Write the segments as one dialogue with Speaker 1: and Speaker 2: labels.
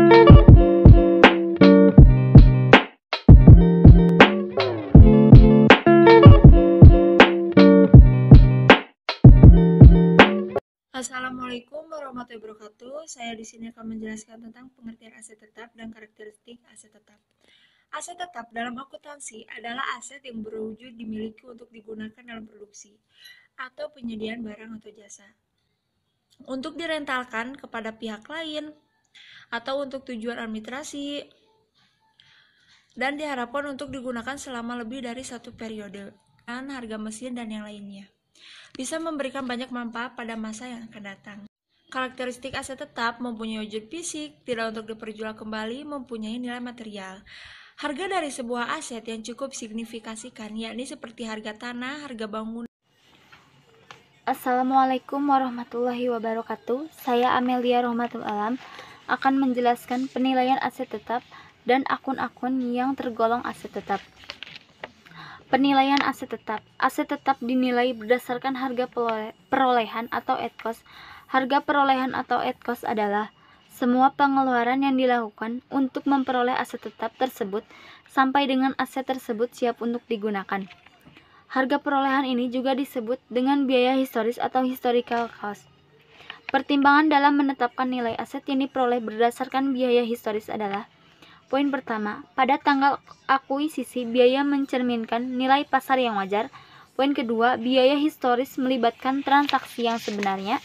Speaker 1: Assalamualaikum warahmatullahi wabarakatuh. Saya di sini akan menjelaskan tentang pengertian aset tetap dan karakteristik aset tetap. Aset tetap dalam akuntansi adalah aset yang berwujud dimiliki untuk digunakan dalam produksi atau penyediaan barang atau jasa, untuk direntalkan kepada pihak lain atau untuk tujuan administrasi, dan diharapkan untuk digunakan selama lebih dari satu periode dengan harga mesin dan yang lainnya. Bisa memberikan banyak manfaat pada masa yang akan datang. Karakteristik aset tetap mempunyai wujud fisik, tidak untuk diperjual kembali, mempunyai nilai material. Harga dari sebuah aset yang cukup signifikasikan, yakni seperti harga tanah, harga bangunan.
Speaker 2: Assalamualaikum warahmatullahi wabarakatuh. Saya Amelia Rohmatul Alam akan menjelaskan penilaian aset tetap dan akun-akun yang tergolong aset tetap. Penilaian aset tetap. Aset tetap dinilai berdasarkan harga perolehan atau at cost. Harga perolehan atau at cost adalah semua pengeluaran yang dilakukan untuk memperoleh aset tetap tersebut sampai dengan aset tersebut siap untuk digunakan. Harga perolehan ini juga disebut dengan biaya historis atau historical cost. Pertimbangan dalam menetapkan nilai aset yang diperoleh berdasarkan biaya historis adalah: poin pertama, pada tanggal akuisisi biaya mencerminkan nilai pasar yang wajar. Poin kedua, biaya historis melibatkan transaksi yang sebenarnya.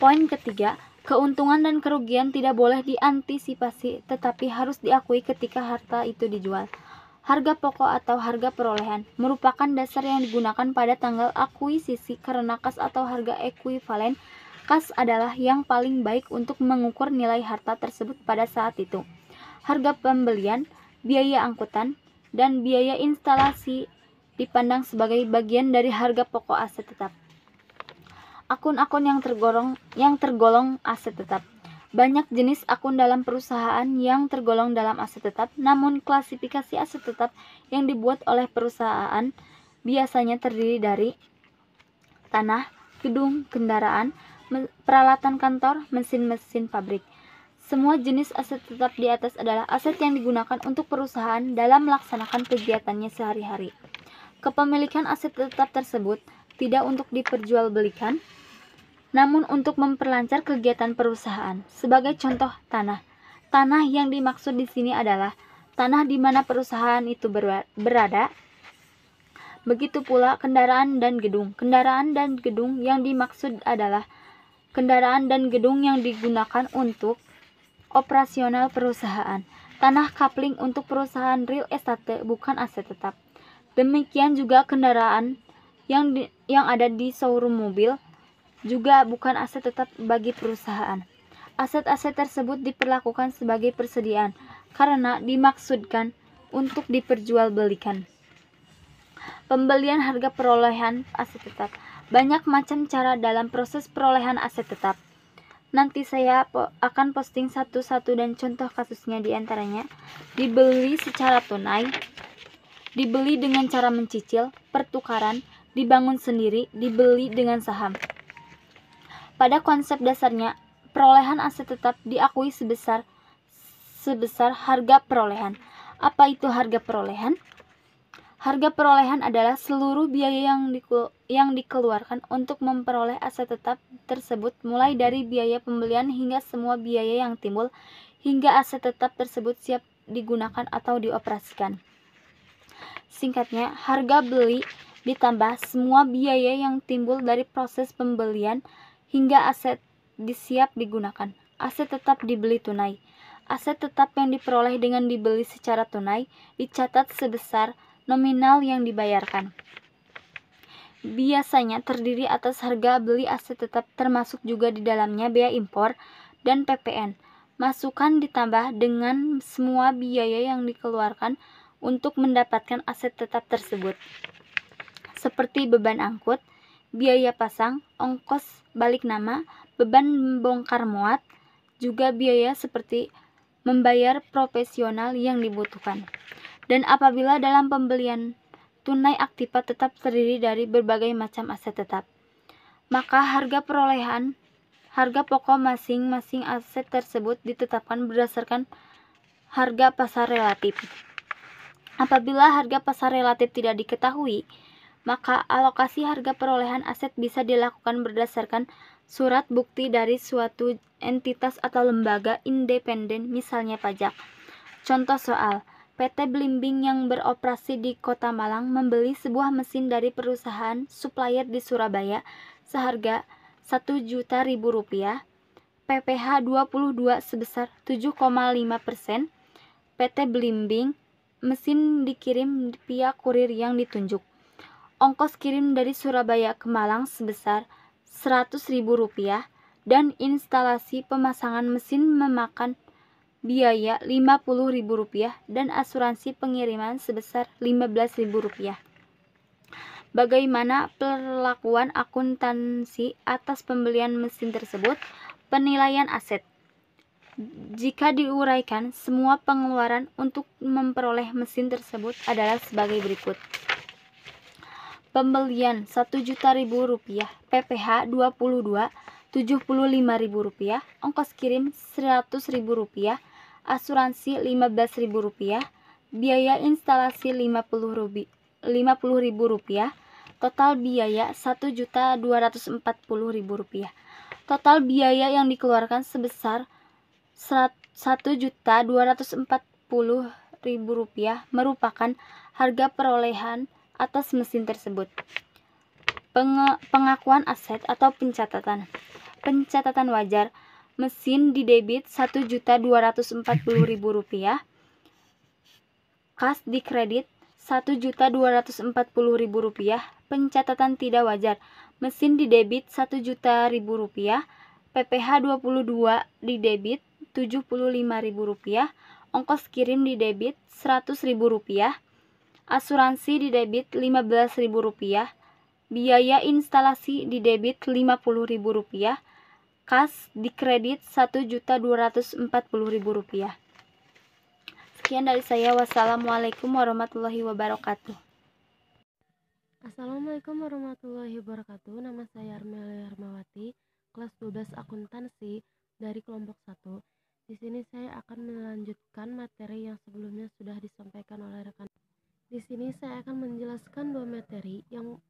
Speaker 2: Poin ketiga, keuntungan dan kerugian tidak boleh diantisipasi tetapi harus diakui ketika harta itu dijual. Harga pokok atau harga perolehan merupakan dasar yang digunakan pada tanggal akuisisi karena kas atau harga ekuivalen kas adalah yang paling baik untuk mengukur nilai harta tersebut pada saat itu. Harga pembelian, biaya angkutan, dan biaya instalasi dipandang sebagai bagian dari harga pokok aset tetap. Akun-akun yang tergolong aset tetap. Banyak jenis akun dalam perusahaan yang tergolong dalam aset tetap, namun klasifikasi aset tetap yang dibuat oleh perusahaan biasanya terdiri dari tanah, gedung, kendaraan, peralatan kantor, mesin-mesin pabrik. Semua jenis aset tetap di atas adalah aset yang digunakan untuk perusahaan dalam melaksanakan kegiatannya sehari-hari. Kepemilikan aset tetap tersebut tidak untuk diperjualbelikan, namun untuk memperlancar kegiatan perusahaan. Sebagai contoh, tanah. Tanah yang dimaksud di sini adalah tanah di mana perusahaan itu berada. Begitu pula kendaraan dan gedung. Kendaraan dan gedung yang dimaksud adalah kendaraan dan gedung yang digunakan untuk operasional perusahaan. Tanah kapling untuk perusahaan real estate bukan aset tetap. Demikian juga kendaraan yang ada di showroom mobil juga bukan aset tetap bagi perusahaan. Aset-aset tersebut diperlakukan sebagai persediaan karena dimaksudkan untuk diperjualbelikan. Pembelian harga perolehan aset tetap. Banyak macam cara dalam proses perolehan aset tetap. Nanti saya akan posting satu-satu dan contoh kasusnya, diantaranya dibeli secara tunai, dibeli dengan cara mencicil, pertukaran, dibangun sendiri, dibeli dengan saham. Pada konsep dasarnya, perolehan aset tetap diakui sebesar harga perolehan. Apa itu harga perolehan? Harga perolehan adalah seluruh biaya yang dikeluarkan untuk memperoleh aset tetap tersebut, mulai dari biaya pembelian hingga semua biaya yang timbul hingga aset tetap tersebut siap digunakan atau dioperasikan. Singkatnya, harga beli ditambah semua biaya yang timbul dari proses pembelian hingga aset siap digunakan. Aset tetap dibeli tunai. Aset tetap yang diperoleh dengan dibeli secara tunai dicatat sebesar nominal yang dibayarkan. Biasanya terdiri atas harga beli aset tetap, termasuk juga di dalamnya biaya impor dan PPN. Masukan ditambah dengan semua biaya yang dikeluarkan untuk mendapatkan aset tetap tersebut, seperti beban angkut, biaya pasang, ongkos balik nama, beban bongkar muat, juga biaya seperti membayar profesional yang dibutuhkan. Dan apabila dalam pembelian tunai aktiva tetap terdiri dari berbagai macam aset tetap, maka harga perolehan Harga pokok masing-masing aset tersebut ditetapkan berdasarkan harga pasar relatif. Apabila harga pasar relatif tidak diketahui, maka alokasi harga perolehan aset bisa dilakukan berdasarkan surat bukti dari suatu entitas atau lembaga independen, misalnya pajak. Contoh soal, PT Blimbing yang beroperasi di Kota Malang membeli sebuah mesin dari perusahaan supplier di Surabaya seharga Rp1.000.000, PPh 22 sebesar 7,5%. PT Blimbing, mesin dikirim via kurir yang ditunjuk. Ongkos kirim dari Surabaya ke Malang sebesar Rp100.000 dan instalasi pemasangan mesin memakan biaya Rp50.000 dan asuransi pengiriman sebesar Rp15.000. Bagaimana perlakuan akuntansi atas pembelian mesin tersebut? Penilaian aset. Jika diuraikan, semua pengeluaran untuk memperoleh mesin tersebut adalah sebagai berikut. Pembelian Rp1.000.000, PPh 22, Rp75.000, ongkos kirim Rp100.000, asuransi Rp15.000, biaya instalasi Rp50.000, total biaya Rp1.240.000. Total biaya yang dikeluarkan sebesar Rp1.240.000 merupakan harga perolehan atas mesin tersebut. Pengakuan aset atau pencatatan. Pencatatan wajar. Mesin didebit Rp1.240.000, kas dikredit Rp1.240.000. Pencatatan tidak wajar. Mesin didebit Rp1.000.000, PPh 22 didebit Rp75.000, ongkos kirim didebit Rp100.000, asuransi didebit Rp15.000, biaya instalasi didebit Rp50.000, kas dikredit Rp1.240.000. Sekian dari saya. Wassalamualaikum warahmatullahi wabarakatuh.
Speaker 3: Assalamualaikum warahmatullahi wabarakatuh. Nama saya Armelia Hermawati, kelas 12 akuntansi dari kelompok 1. Di sini saya akan melanjutkan materi yang sebelumnya sudah disampaikan oleh rekan. Di sini saya akan menjelaskan dua materi. Yang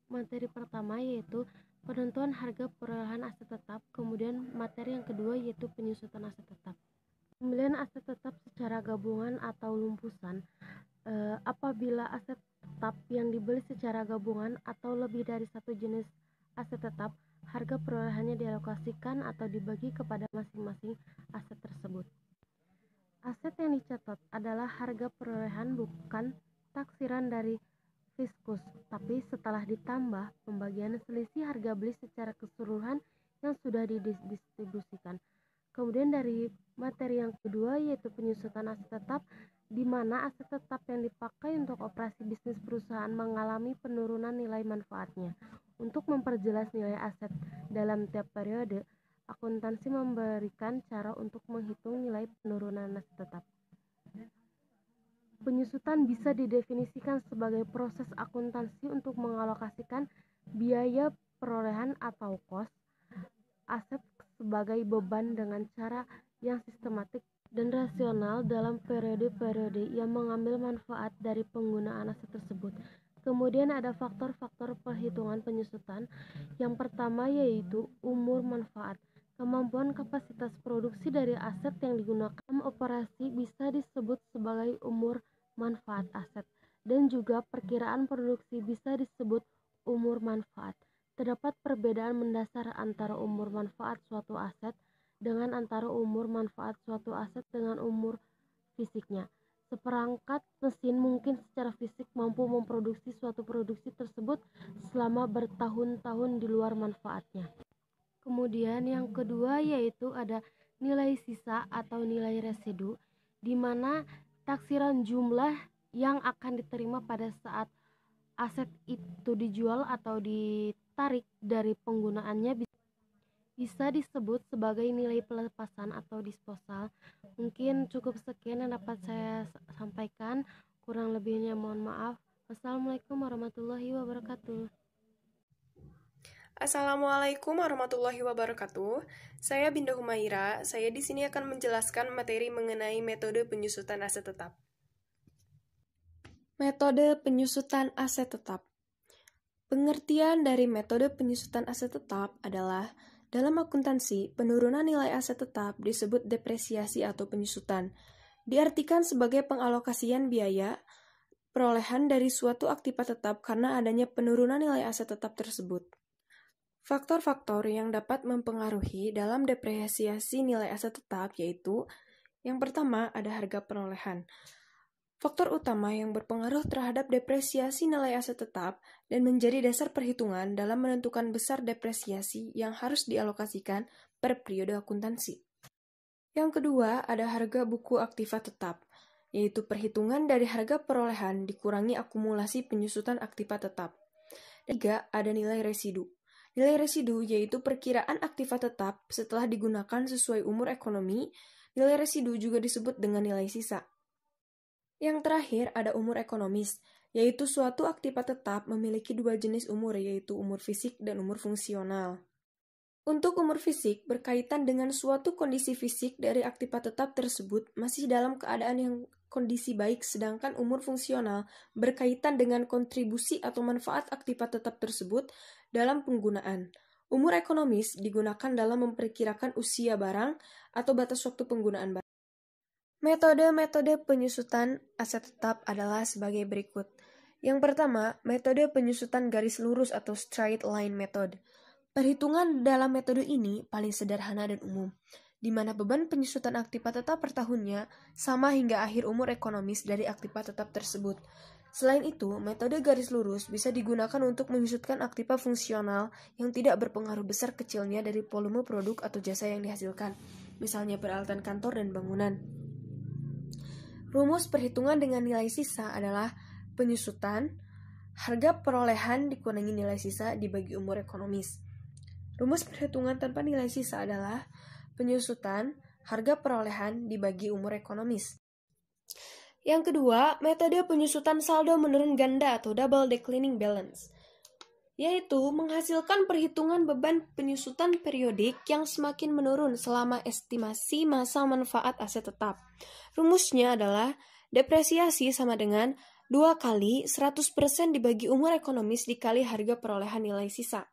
Speaker 3: materi pertama yaitu penentuan harga perolehan aset tetap, kemudian materi yang kedua yaitu penyusutan aset tetap. Pembelian aset tetap secara gabungan atau lumpusan. Apabila aset tetap yang dibeli secara gabungan atau lebih dari satu jenis aset tetap, harga perolehannya dialokasikan atau dibagi kepada masing-masing aset tersebut. Aset yang dicatat adalah harga perolehan, bukan taksiran dari fiskus, tapi setelah ditambah pembagian selisih harga beli secara keseluruhan yang sudah didistribusikan. Kemudian dari materi yang kedua yaitu penyusutan aset tetap, di mana aset tetap yang dipakai untuk operasi bisnis perusahaan mengalami penurunan nilai manfaatnya. Untuk memperjelas nilai aset dalam tiap periode, akuntansi memberikan cara untuk menghitung nilai penurunan aset tetap. Penyusutan bisa didefinisikan sebagai proses akuntansi untuk mengalokasikan biaya perolehan atau kos aset sebagai beban dengan cara yang sistematik dan rasional dalam periode-periode yang mengambil manfaat dari penggunaan aset tersebut. Kemudian ada faktor-faktor perhitungan penyusutan. Yang pertama yaitu umur manfaat. Kemampuan kapasitas produksi dari aset yang digunakan dalam operasi bisa disebut sebagai umur manfaat aset, dan juga perkiraan produksi bisa disebut umur manfaat. Terdapat perbedaan mendasar antara umur manfaat suatu aset dengan antara umur manfaat suatu aset dengan umur fisiknya. Seperangkat mesin mungkin secara fisik mampu memproduksi suatu produksi tersebut selama bertahun-tahun di luar manfaatnya. Kemudian yang kedua yaitu ada nilai sisa atau nilai residu, di mana taksiran jumlah yang akan diterima pada saat aset itu dijual atau ditarik dari penggunaannya bisa disebut sebagai nilai pelepasan atau disposal. Mungkin cukup sekian yang dapat saya sampaikan, kurang lebihnya mohon maaf. Wassalamualaikum warahmatullahi wabarakatuh.
Speaker 4: Assalamualaikum warahmatullahi wabarakatuh. Saya Binda Humaira. Saya di sini akan menjelaskan materi mengenai metode penyusutan aset tetap. Metode penyusutan aset tetap. Pengertian dari metode penyusutan aset tetap adalah dalam akuntansi, penurunan nilai aset tetap disebut depresiasi atau penyusutan. Diartikan sebagai pengalokasian biaya perolehan dari suatu aktiva tetap karena adanya penurunan nilai aset tetap tersebut. Faktor-faktor yang dapat mempengaruhi dalam depresiasi nilai aset tetap yaitu yang pertama ada harga perolehan. Faktor utama yang berpengaruh terhadap depresiasi nilai aset tetap dan menjadi dasar perhitungan dalam menentukan besar depresiasi yang harus dialokasikan per periode akuntansi. Yang kedua, ada harga buku aktiva tetap, yaitu perhitungan dari harga perolehan dikurangi akumulasi penyusutan aktiva tetap. Dan tiga, ada nilai residu. Nilai residu yaitu perkiraan aktiva tetap setelah digunakan sesuai umur ekonomi. Nilai residu juga disebut dengan nilai sisa. Yang terakhir, ada umur ekonomis, yaitu suatu aktiva tetap memiliki dua jenis umur, yaitu umur fisik dan umur fungsional. Untuk umur fisik, berkaitan dengan suatu kondisi fisik dari aktiva tetap tersebut masih dalam keadaan yang kondisi baik, sedangkan umur fungsional berkaitan dengan kontribusi atau manfaat aktiva tetap tersebut dalam penggunaan. Umur ekonomis digunakan dalam memperkirakan usia barang atau batas waktu penggunaan barang. Metode-metode penyusutan aset tetap adalah sebagai berikut. Yang pertama, metode penyusutan garis lurus atau straight line method. Perhitungan dalam metode ini paling sederhana dan umum, di mana beban penyusutan aktiva tetap per tahunnya sama hingga akhir umur ekonomis dari aktiva tetap tersebut. Selain itu, metode garis lurus bisa digunakan untuk menyusutkan aktiva fungsional yang tidak berpengaruh besar kecilnya dari volume produk atau jasa yang dihasilkan, misalnya peralatan kantor dan bangunan. Rumus perhitungan dengan nilai sisa adalah penyusutan harga perolehan dikurangi nilai sisa dibagi umur ekonomis. Rumus perhitungan tanpa nilai sisa adalah penyusutan harga perolehan dibagi umur ekonomis. Yang kedua, metode penyusutan saldo menurun ganda atau double declining balance, yaitu menghasilkan perhitungan beban penyusutan periodik yang semakin menurun selama estimasi masa manfaat aset tetap. Rumusnya adalah depresiasi sama dengan 2 kali 100% dibagi umur ekonomis dikali harga perolehan nilai sisa.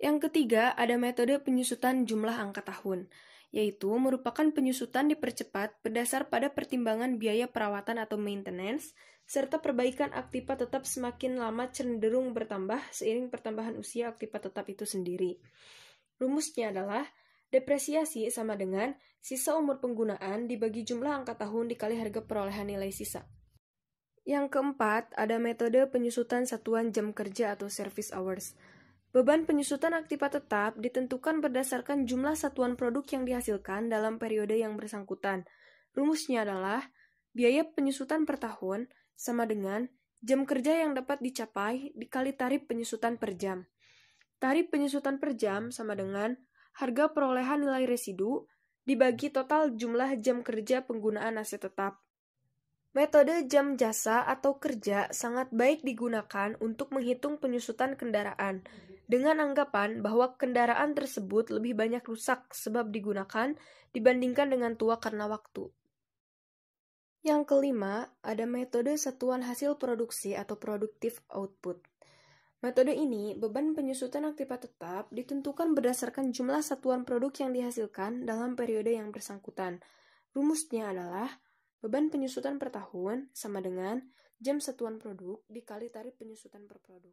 Speaker 4: Yang ketiga, ada metode penyusutan jumlah angka tahun, yaitu merupakan penyusutan dipercepat berdasar pada pertimbangan biaya perawatan atau maintenance, serta perbaikan aktiva tetap semakin lama cenderung bertambah seiring pertambahan usia aktiva tetap itu sendiri. Rumusnya adalah depresiasi sama dengan sisa umur penggunaan dibagi jumlah angka tahun dikali harga perolehan nilai sisa. Yang keempat, ada metode penyusutan satuan jam kerja atau service hours. Beban penyusutan aktiva tetap ditentukan berdasarkan jumlah satuan produk yang dihasilkan dalam periode yang bersangkutan. Rumusnya adalah biaya penyusutan per tahun sama dengan jam kerja yang dapat dicapai dikali tarif penyusutan per jam. Tarif penyusutan per jam sama dengan harga perolehan nilai residu dibagi total jumlah jam kerja penggunaan aset tetap. Metode jam jasa atau kerja sangat baik digunakan untuk menghitung penyusutan kendaraan, dengan anggapan bahwa kendaraan tersebut lebih banyak rusak sebab digunakan dibandingkan dengan tua karena waktu. Yang kelima, ada metode satuan hasil produksi atau productive output. Metode ini, beban penyusutan aktiva tetap ditentukan berdasarkan jumlah satuan produk yang dihasilkan dalam periode yang bersangkutan. Rumusnya adalah beban penyusutan per tahun sama dengan jam satuan produk dikali tarif penyusutan per produk.